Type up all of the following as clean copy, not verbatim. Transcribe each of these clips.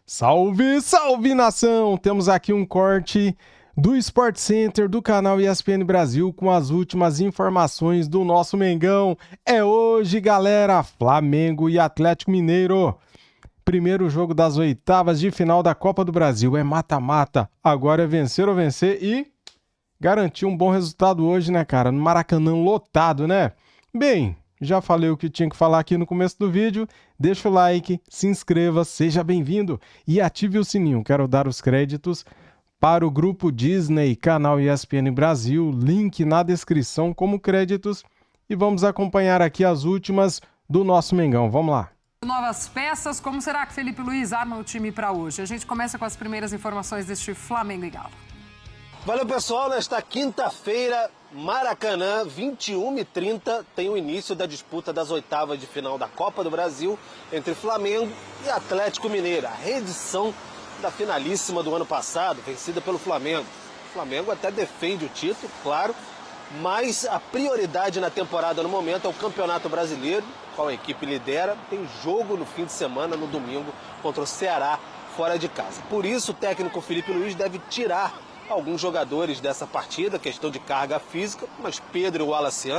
Salve, salve nação! Temos aqui um corte do Sport Center do canal ESPN Brasil com as últimas informações do nosso Mengão. É hoje, galera, Flamengo e Atlético Mineiro. Primeiro jogo das oitavas de final da Copa do Brasil. É mata-mata. Agora é vencer ou vencer e garantir um bom resultado hoje, né, cara? No Maracanã lotado, né? Bem, já falei o que tinha que falar aqui no começo do vídeo. Deixa o like, se inscreva, seja bem-vindo e ative o sininho. Quero dar os créditos para o grupo Disney, canal ESPN Brasil, link na descrição como créditos. E vamos acompanhar aqui as últimas do nosso Mengão. Vamos lá. Novas peças, como será que Felipe Luiz arma o time para hoje? A gente começa com as primeiras informações deste Flamengo e Galo. Valeu, pessoal. Nesta quinta-feira, Maracanã, 21h30, tem o início da disputa das oitavas de final da Copa do Brasil entre Flamengo e Atlético Mineiro. A reedição da finalíssima do ano passado, vencida pelo Flamengo. O Flamengo até defende o título, claro, mas a prioridade na temporada no momento é o Campeonato Brasileiro, qual a equipe lidera. Tem jogo no fim de semana, no domingo, contra o Ceará, fora de casa. Por isso, o técnico Felipe Luiz deve tirar alguns jogadores dessa partida, questão de carga física, mas Pedro e Wallace,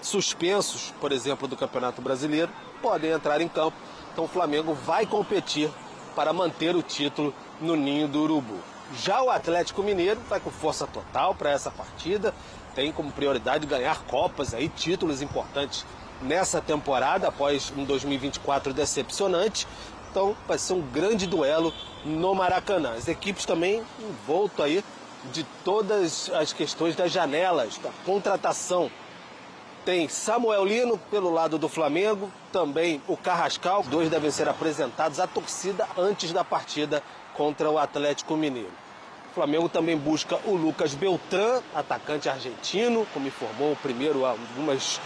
suspensos, por exemplo, do Campeonato Brasileiro, podem entrar em campo. Então o Flamengo vai competir para manter o título no Ninho do Urubu. Já o Atlético Mineiro vai com força total para essa partida, tem como prioridade ganhar copas, títulos importantes nessa temporada, após um 2024 decepcionante. Então vai ser um grande duelo no Maracanã. As equipes também envolto aí de todas as questões das janelas, da contratação. Tem Samuel Lino pelo lado do Flamengo, também o Carrascal. Os dois devem ser apresentados à torcida antes da partida contra o Atlético Mineiro. O Flamengo também busca o Lucas Beltrán, atacante argentino, como informou o primeiro há algumas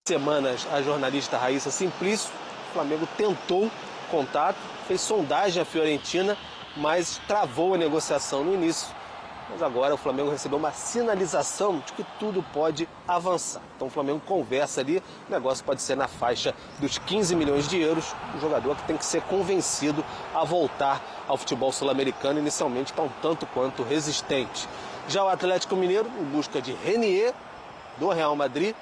semanas a jornalista Raíssa Simplício. O Flamengo tentou contato, fez sondagem à Fiorentina, mas travou a negociação no início. Mas agora o Flamengo recebeu uma sinalização de que tudo pode avançar. Então o Flamengo conversa ali, o negócio pode ser na faixa dos 15 milhões de euros. O jogador que tem que ser convencido a voltar ao futebol sul-americano, inicialmente está um tanto quanto resistente. Já o Atlético Mineiro, em busca de Renier, do Real Madrid,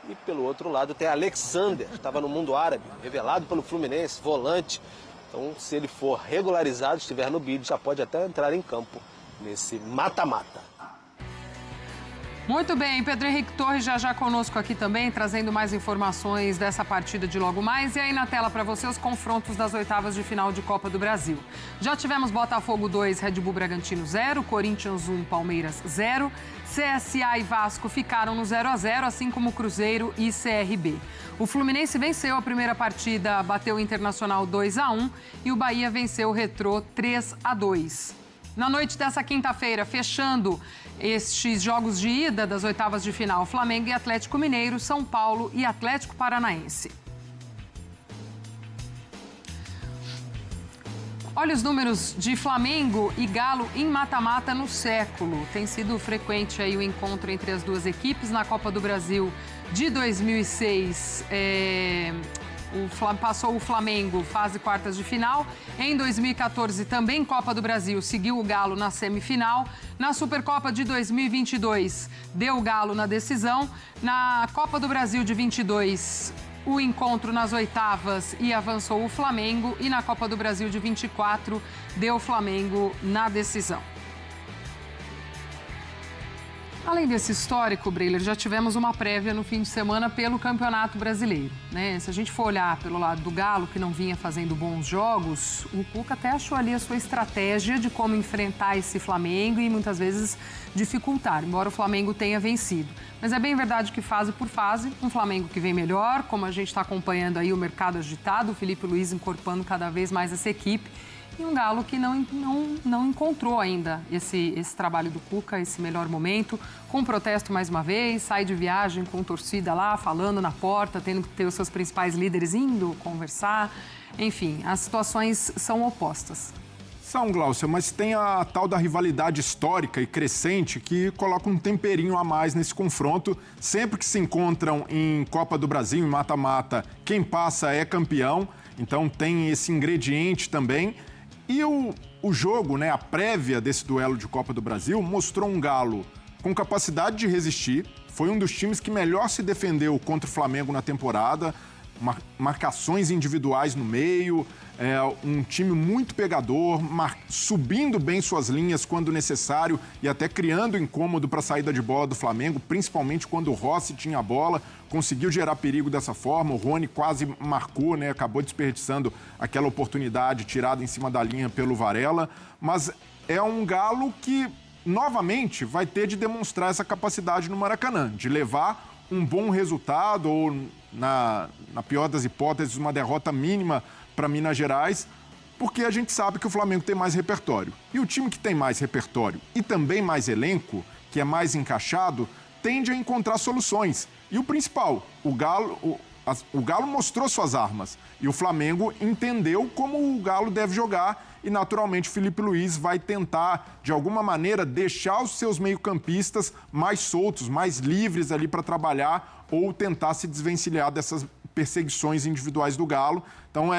e pelo outro lado tem Alexander, que estava no mundo árabe, revelado pelo Fluminense, volante. Então, se ele for regularizado, estiver no bid, já pode até entrar em campo nesse mata-mata. Muito bem, Pedro Henrique Torres já conosco aqui também, trazendo mais informações dessa partida de logo mais. E aí na tela para você os confrontos das oitavas de final de Copa do Brasil. Já tivemos Botafogo 2, Red Bull Bragantino 0, Corinthians 1, Palmeiras 0. CSA e Vasco ficaram no 0-0, assim como Cruzeiro e CRB. O Fluminense venceu a primeira partida, bateu o Internacional 2-1 e o Bahia venceu o Retrô 3-2. Na noite dessa quinta-feira, fechando estes jogos de ida das oitavas de final, Flamengo e Atlético Mineiro, São Paulo e Atlético Paranaense. Olha os números de Flamengo e Galo em mata-mata no século. Tem sido frequente aí o encontro entre as duas equipes. Na Copa do Brasil de 2006, passou o Flamengo, fase quartas de final. Em 2014, também Copa do Brasil, seguiu o Galo na semifinal. Na Supercopa de 2022, deu o Galo na decisão. Na Copa do Brasil de 22, o encontro nas oitavas e avançou o Flamengo. E na Copa do Brasil de 24, deu o Flamengo na decisão. Além desse histórico, Breiler, já tivemos uma prévia no fim de semana pelo Campeonato Brasileiro, né? Se a gente for olhar pelo lado do Galo, que não vinha fazendo bons jogos, o Cuca até achou ali a sua estratégia de como enfrentar esse Flamengo e muitas vezes dificultar, embora o Flamengo tenha vencido. Mas é bem verdade que fase por fase, um Flamengo que vem melhor, como a gente está acompanhando aí o mercado agitado, o Felipe Luiz incorporando cada vez mais essa equipe. E um Galo que não encontrou ainda esse trabalho do Cuca, esse melhor momento, com protesto mais uma vez, sai de viagem com torcida lá, falando na porta, tendo que ter os seus principais líderes indo conversar. Enfim, as situações são opostas. São, Glaucia, mas tem a tal da rivalidade histórica e crescente que coloca um temperinho a mais nesse confronto. Sempre que se encontram em Copa do Brasil, em mata-mata, quem passa é campeão. Então tem esse ingrediente também. E o jogo, né, a prévia desse duelo de Copa do Brasil, mostrou um Galo com capacidade de resistir. Foi um dos times que melhor se defendeu contra o Flamengo na temporada. Marcações individuais no meio, um time muito pegador, subindo bem suas linhas quando necessário e até criando incômodo para a saída de bola do Flamengo, principalmente quando o Rossi tinha a bola, conseguiu gerar perigo dessa forma, o Rony quase marcou, né? Acabou desperdiçando aquela oportunidade tirada em cima da linha pelo Varela, mas é um Galo que novamente vai ter de demonstrar essa capacidade no Maracanã, de levar um bom resultado ou, na pior das hipóteses, uma derrota mínima para Minas Gerais, porque a gente sabe que o Flamengo tem mais repertório. E o time que tem mais repertório e também mais elenco, que é mais encaixado, tende a encontrar soluções. E o principal, o Galo mostrou suas armas e o Flamengo entendeu como o Galo deve jogar e, naturalmente, o Filipe Luís vai tentar, de alguma maneira, deixar os seus meio-campistas mais soltos, mais livres ali para trabalhar ou tentar se desvencilhar dessas perseguições individuais do Galo. Então,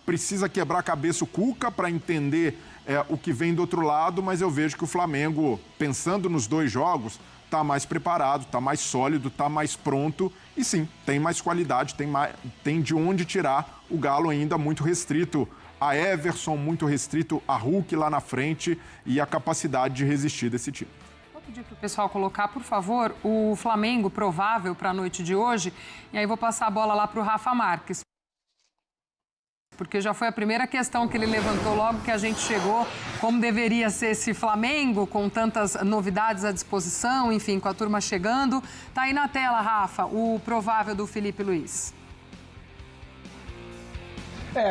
precisa quebrar a cabeça o Cuca para entender o que vem do outro lado, mas eu vejo que o Flamengo, pensando nos dois jogos, está mais preparado, está mais sólido, está mais pronto e sim, tem mais qualidade, tem de onde tirar. O Galo ainda muito restrito a Everson, muito restrito a Hulk lá na frente e a capacidade de resistir desse time. Vou pedir para o pessoal colocar, por favor, o Flamengo provável para a noite de hoje e aí vou passar a bola lá para o Rafa Marques. Porque já foi a primeira questão que ele levantou logo que a gente chegou, como deveria ser esse Flamengo, com tantas novidades à disposição, enfim, com a turma chegando. Tá aí na tela, Rafa, o provável do Filipe Luís.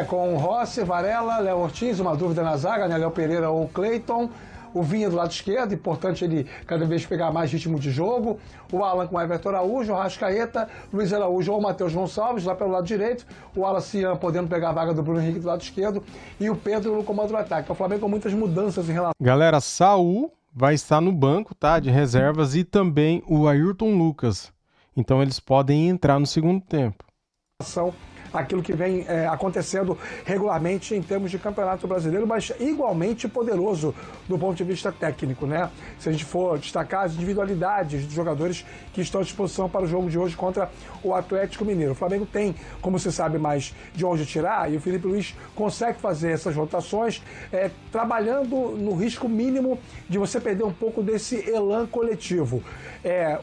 Com Rossi, Varela, Léo Ortiz, uma dúvida na zaga, né? Léo Pereira ou Cleiton. O Vinha do lado esquerdo, importante ele cada vez pegar mais ritmo de jogo. O Alan com o Everton Araújo, o Arrascaeta, Luiz Araújo ou o Matheus Gonçalves lá pelo lado direito. O Alacian podendo pegar a vaga do Bruno Henrique do lado esquerdo. E o Pedro no comando do ataque. O Flamengo com muitas mudanças em relação... Galera, Saul vai estar no banco, tá? De reservas e também o Ayrton Lucas. Então eles podem entrar no segundo tempo. Aquilo que vem acontecendo regularmente em termos de Campeonato Brasileiro, mas igualmente poderoso do ponto de vista técnico, né? Se a gente for destacar as individualidades dos jogadores que estão à disposição para o jogo de hoje contra o Atlético Mineiro. O Flamengo tem, como você sabe, mais de onde tirar e o Filipe Luís consegue fazer essas rotações trabalhando no risco mínimo de você perder um pouco desse elan coletivo.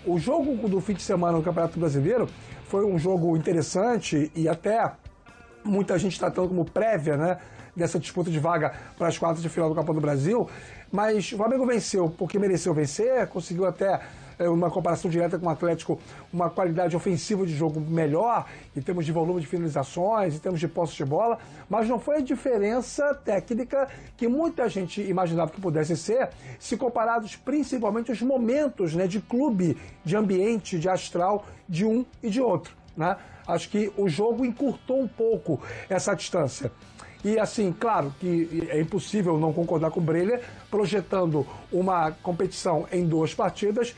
O jogo do fim de semana no Campeonato Brasileiro foi um jogo interessante e até muita gente tratando como prévia, né, dessa disputa de vaga para as quartas de final do Copa do Brasil, mas o Flamengo venceu porque mereceu vencer, conseguiu até uma comparação direta com o Atlético, uma qualidade ofensiva de jogo melhor, em termos de volume de finalizações, em termos de posse de bola, mas não foi a diferença técnica que muita gente imaginava que pudesse ser, se comparados principalmente os momentos, né, de clube, de ambiente, de astral de um e de outro, né? Acho que o jogo encurtou um pouco essa distância. E assim, claro que é impossível não concordar com o Breler, projetando uma competição em 2 partidas,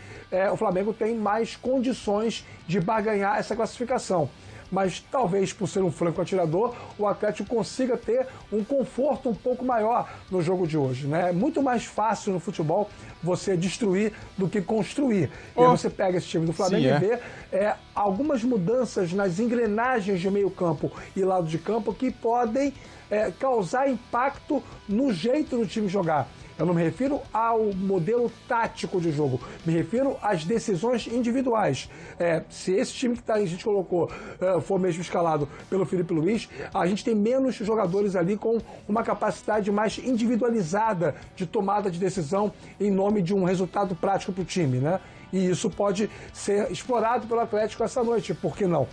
o Flamengo tem mais condições de barganhar essa classificação. Mas talvez por ser um franco atirador, o Atlético consiga ter um conforto um pouco maior no jogo de hoje, né? É muito mais fácil no futebol você destruir do que construir. E aí você pega esse time do Flamengo e vê algumas mudanças nas engrenagens de meio campo e lado de campo que podem causar impacto no jeito do time jogar. Eu não me refiro ao modelo tático de jogo, me refiro às decisões individuais. Se esse time que a gente colocou for mesmo escalado pelo Filipe Luís, a gente tem menos jogadores ali com uma capacidade mais individualizada de tomada de decisão em nome de um resultado prático para o time, né? E isso pode ser explorado pelo Atlético essa noite, por que não?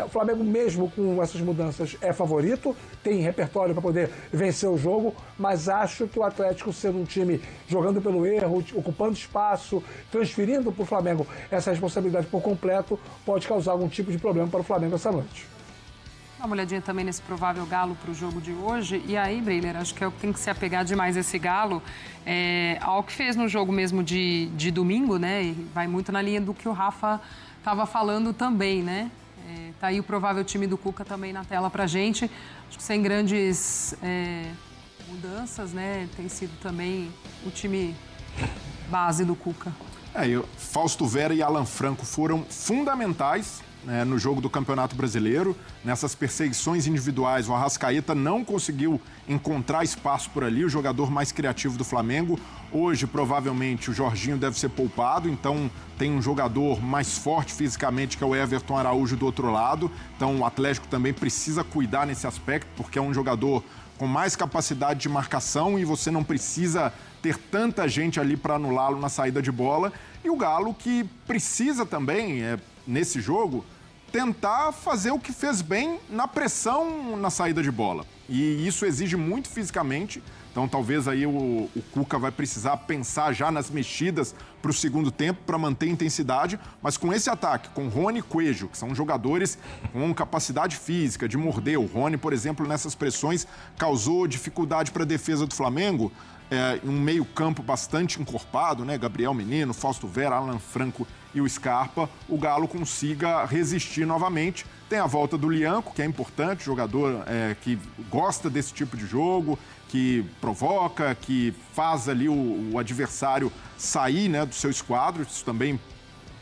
O Flamengo, mesmo com essas mudanças, é favorito, tem repertório para poder vencer o jogo, mas acho que o Atlético, sendo um time jogando pelo erro, ocupando espaço, transferindo para o Flamengo essa responsabilidade por completo, pode causar algum tipo de problema para o Flamengo essa noite. Dá uma olhadinha também nesse provável Galo para o jogo de hoje. E aí, Breler, acho que é o que tem que se apegar demais esse Galo ao que fez no jogo mesmo de domingo, né? E vai muito na linha do que o Rafa estava falando também, né? Tá aí o provável time do Cuca também na tela pra gente. Acho que sem grandes mudanças, né? Tem sido também o time base do Cuca. Fausto Vera e Alan Franco foram fundamentais, né, no jogo do Campeonato Brasileiro. Nessas perseguições individuais, o Arrascaeta não conseguiu encontrar espaço por ali, o jogador mais criativo do Flamengo. Hoje, provavelmente, o Jorginho deve ser poupado, então tem um jogador mais forte fisicamente, que é o Everton Araújo do outro lado. Então o Atlético também precisa cuidar nesse aspecto, porque é um jogador com mais capacidade de marcação e você não precisa ter tanta gente ali para anulá-lo na saída de bola. E o Galo, que precisa também, nesse jogo, tentar fazer o que fez bem na pressão na saída de bola. E isso exige muito fisicamente. Então talvez aí o Cuca vai precisar pensar já nas mexidas para o segundo tempo para manter a intensidade, mas com esse ataque, com Rony e Coelho, que são jogadores com capacidade física de morder. O Rony, por exemplo, nessas pressões causou dificuldade para a defesa do Flamengo, um meio campo bastante encorpado, né? Gabriel Menino, Fausto Vera, Alan Franco e o Scarpa, o Galo consiga resistir novamente. Tem a volta do Lianco, que é importante, jogador que gosta desse tipo de jogo, que provoca, que faz ali o adversário sair, né, do seu esquadro. Isso também,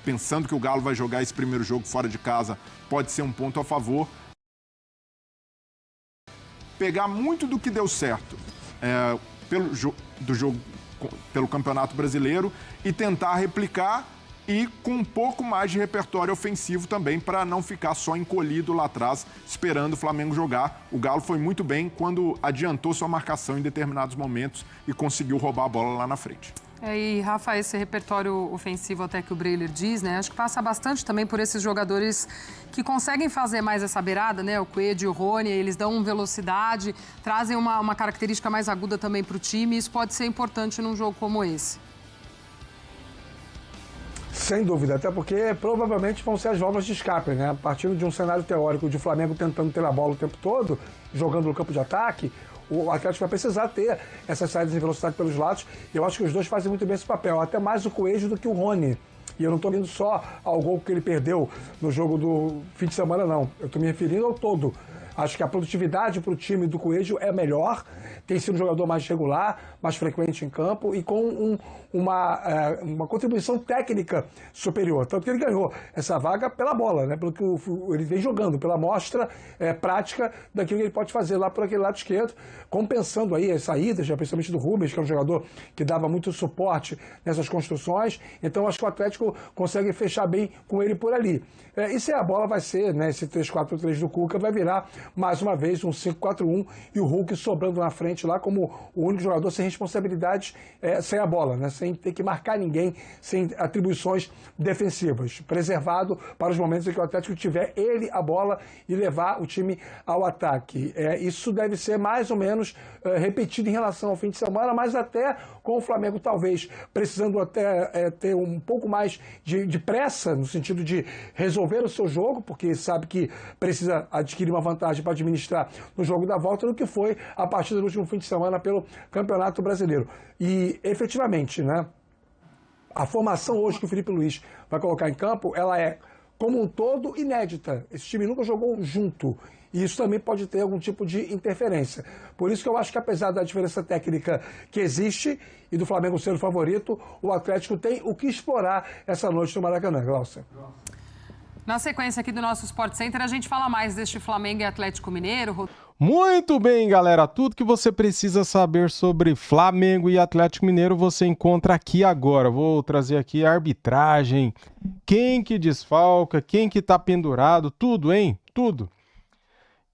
pensando que o Galo vai jogar esse primeiro jogo fora de casa, pode ser um ponto a favor. Pegar muito do que deu certo pelo Campeonato Brasileiro e tentar replicar, e com um pouco mais de repertório ofensivo também, para não ficar só encolhido lá atrás, esperando o Flamengo jogar. O Galo foi muito bem quando adiantou sua marcação em determinados momentos e conseguiu roubar a bola lá na frente. E, Rafa, esse repertório ofensivo até que o Breiler diz, né? Acho que passa bastante também por esses jogadores que conseguem fazer mais essa beirada, né? O Coelho e o Rony, eles dão velocidade, trazem uma característica mais aguda também para o time, e isso pode ser importante num jogo como esse. Sem dúvida, até porque provavelmente vão ser as válvulas de escape, né? Partindo de um cenário teórico de Flamengo tentando ter a bola o tempo todo, jogando no campo de ataque, o Atlético vai precisar ter essas saídas em velocidade pelos lados. E eu acho que os dois fazem muito bem esse papel, até mais o Coelho do que o Rony. E eu não estou vendo só ao gol que ele perdeu no jogo do fim de semana, não. Eu estou me referindo ao todo. Acho que a produtividade para o time do Coelho é melhor, tem sido um jogador mais regular, mais frequente em campo e com uma contribuição técnica superior. Tanto que ele ganhou essa vaga pela bola, né? Pelo que ele vem jogando, pela amostra prática daquilo que ele pode fazer lá por aquele lado esquerdo, compensando aí as saídas, já principalmente do Rubens, que é um jogador que dava muito suporte nessas construções. Então acho que o Atlético consegue fechar bem com ele por ali. E se a bola vai ser, né, esse 3-4-3 do Cuca, vai virar mais uma vez um 5-4-1 e o Hulk sobrando na frente lá como o único jogador sem responsabilidades, sem a bola, né, sem ter que marcar ninguém, sem atribuições defensivas, preservado para os momentos em que o Atlético tiver ele a bola e levar o time ao ataque. Isso deve ser mais ou menos repetido em relação ao fim de semana, mas até com o Flamengo talvez precisando até ter um pouco mais de pressa no sentido de resolver o seu jogo, porque sabe que precisa adquirir uma vantagem para administrar no jogo da volta, do que foi a partida do último fim de semana pelo Campeonato Brasileiro. E efetivamente, né, a formação hoje que o Felipe Luiz vai colocar em campo, ela é como um todo inédita. Esse time nunca jogou junto. E isso também pode ter algum tipo de interferência. Por isso que eu acho que, apesar da diferença técnica que existe e do Flamengo ser o favorito, o Atlético tem o que explorar essa noite no Maracanã, Glaucia. Na sequência aqui do nosso Sport Center, a gente fala mais deste Flamengo e Atlético Mineiro. Muito bem, galera. Tudo que você precisa saber sobre Flamengo e Atlético Mineiro você encontra aqui agora. Vou trazer aqui a arbitragem, quem que desfalca, quem que tá pendurado, tudo, hein? Tudo.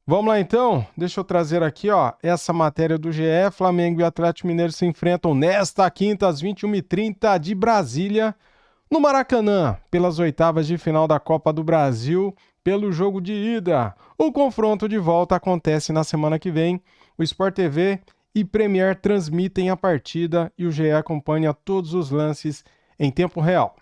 Vamos lá então, deixa eu trazer aqui, ó, essa matéria do GE. Flamengo e Atlético Mineiro se enfrentam nesta quinta às 21h30 de Brasília, no Maracanã, pelas oitavas de final da Copa do Brasil, pelo jogo de ida. O confronto de volta acontece na semana que vem. O Sport TV e Premier transmitem a partida e o GE acompanha todos os lances em tempo real.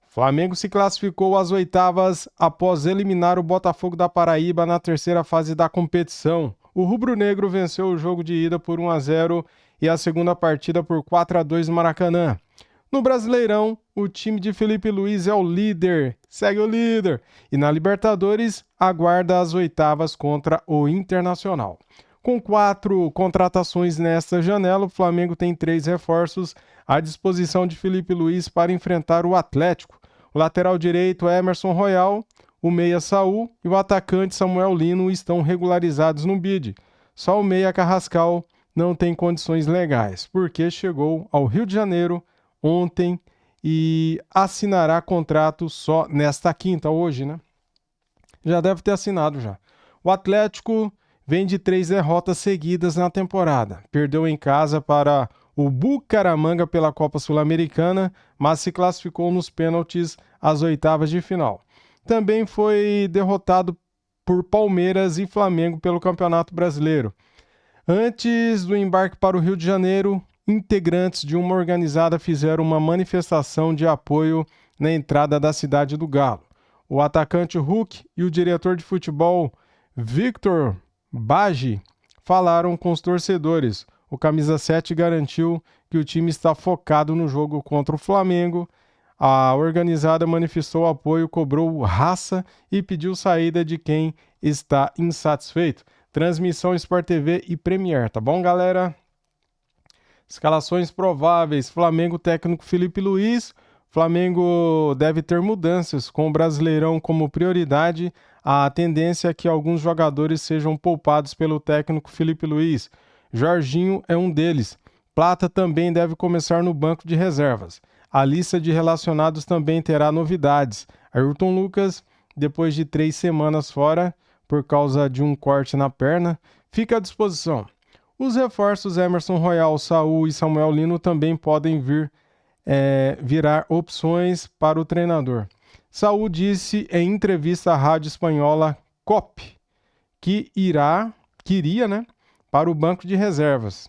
Flamengo se classificou às oitavas após eliminar o Botafogo da Paraíba na terceira fase da competição. O rubro-negro venceu o jogo de ida por 1-0 e a segunda partida por 4-2 no Maracanã. No Brasileirão, o time de Felipe Luiz é o líder, segue o líder. E na Libertadores, aguarda as oitavas contra o Internacional. Com 4 contratações nesta janela, o Flamengo tem 3 reforços à disposição de Felipe Luiz para enfrentar o Atlético. O lateral direito Emerson Royal, o meia Saul e o atacante Samuel Lino estão regularizados no bid. Só o meia Carrascal não tem condições legais, porque chegou ao Rio de Janeiro ontem e assinará contrato só nesta quinta, hoje, né? Já deve ter assinado já. O Atlético vem de 3 derrotas seguidas na temporada. Perdeu em casa para o Bucaramanga pela Copa Sul-Americana, mas se classificou nos pênaltis às oitavas de final. Também foi derrotado por Palmeiras e Flamengo pelo Campeonato Brasileiro. Antes do embarque para o Rio de Janeiro, integrantes de uma organizada fizeram uma manifestação de apoio na entrada da cidade do Galo. O atacante Hulk e o diretor de futebol Victor Bagi falaram com os torcedores. O camisa 7 garantiu que o time está focado no jogo contra o Flamengo. A organizada manifestou apoio, cobrou raça e pediu saída de quem está insatisfeito. Transmissão Sport TV e Premier, tá bom, galera? Escalações prováveis: Flamengo técnico Felipe Luiz. Flamengo deve ter mudanças, com o Brasileirão como prioridade. A tendência é que alguns jogadores sejam poupados pelo técnico Felipe Luiz. Jorginho é um deles. Plata também deve começar no banco de reservas. A lista de relacionados também terá novidades. Ayrton Lucas, depois de 3 semanas fora, por causa de um corte na perna, fica à disposição. Os reforços Emerson Royal, Saul e Samuel Lino também podem virar opções para o treinador. Saul disse em entrevista à rádio espanhola COP que iria, para o banco de reservas.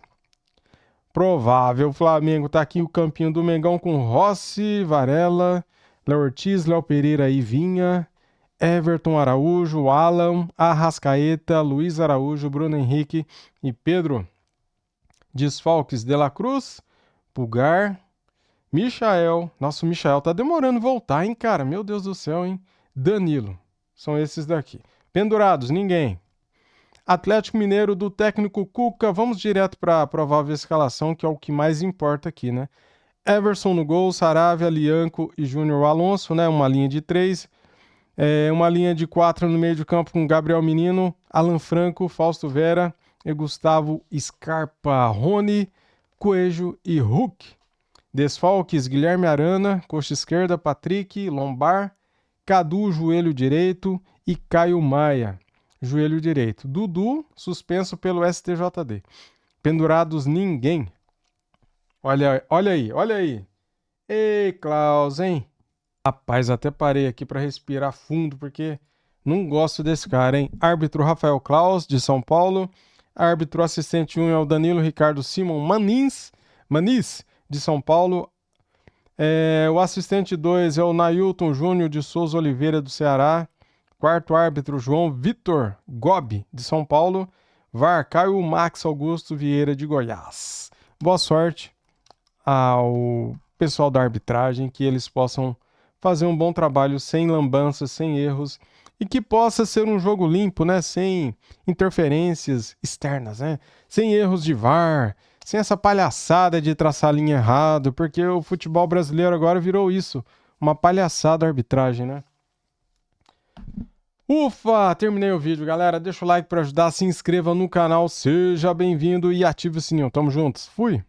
Provável Flamengo, tá aqui o campinho do Mengão com Rossi, Varela, Léo Ortiz, Léo Pereira e Vinha, Everton Araújo, Alan, Arrascaeta, Luiz Araújo, Bruno Henrique e Pedro. Desfalques: De La Cruz, Pulgar, Michael. Nossa, o Michael tá demorando voltar, hein, cara? Meu Deus do céu, hein? Danilo. São esses daqui. Pendurados: ninguém. Atlético Mineiro do técnico Cuca. Vamos direto para a provável escalação, que é o que mais importa aqui, né? Everson no gol, Saravia, Lianco e Júnior Alonso, né? Uma linha de 3. Uma linha de 4 no meio de campo com Gabriel Menino, Alan Franco, Fausto Vera e Gustavo Scarpa, Rony, Coelho e Hulk. Desfalques: Guilherme Arana, coxa esquerda, Patrick, lombar, Cadu, joelho direito e Caio Maia, joelho direito. Dudu, suspenso pelo STJD. Pendurados: ninguém. Olha aí. Ei, Klaus, hein? Rapaz, até parei aqui para respirar fundo, porque não gosto desse cara, hein? Árbitro Rafael Klaus, de São Paulo. Árbitro assistente 1 é o Danilo Ricardo Simon Manis, de São Paulo. O assistente 2 é o Nailton Júnior de Souza Oliveira, do Ceará. Quarto árbitro, João Vitor Gobi, de São Paulo. VAR, Caio Max Augusto Vieira, de Goiás. Boa sorte ao pessoal da arbitragem, que eles possam fazer um bom trabalho sem lambanças, sem erros, e que possa ser um jogo limpo, né? Sem interferências externas, né? Sem erros de VAR, sem essa palhaçada de traçar a linha errado, porque o futebol brasileiro agora virou isso, uma palhaçada a arbitragem, né? Ufa, terminei o vídeo, galera. Deixa o like para ajudar, se inscreva no canal, seja bem-vindo e ative o sininho. Tamo juntos, fui!